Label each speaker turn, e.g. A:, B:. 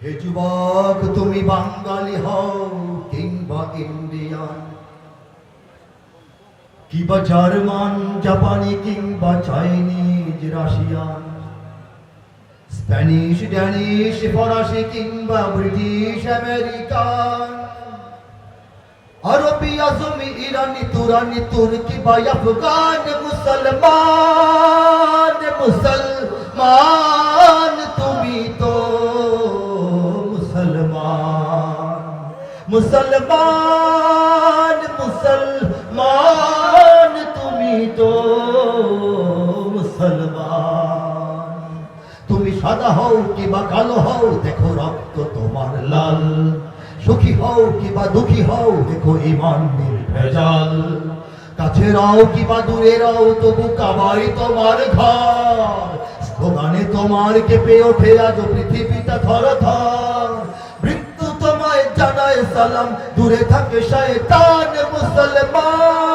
A: হে যুবক, তুমি বাঙালি হও কিংবা ইন্ডিয়ান, কিংবা জার্মান, জাপানি কিংবা চাইনিজ, রাশিয়ান, স্প্যানিশ, ড্যানিশ, ফরাসি কিংবা ব্রিটিশ, আমেরিকান, আরবি, আজমি, ইরানি, তুরানি, তুর্কি বা আফগান, মুসলমান, মুসলমান তুমি তো মুসলমান, মুসলমান, মুসলমান তুমি তো মুসলমান। তুমি সাদা হও কিংবা কালো হও, দেখো রক্ত তোমার লাল, সুখী হও কিংবা দুঃখী হও, দেখো ঈমান নির্ভেজাল, কাছে রাও কিংবা দূরে রাও, তবু কাবাই তোমার ঘর, স্লোগানে তোমার কেঁপে ওঠে আজ পৃথিবীটা থর থর, মৃত্যু তোমায় জানায় সালাম, দূরে থাকে শয়তান, মুসলমান।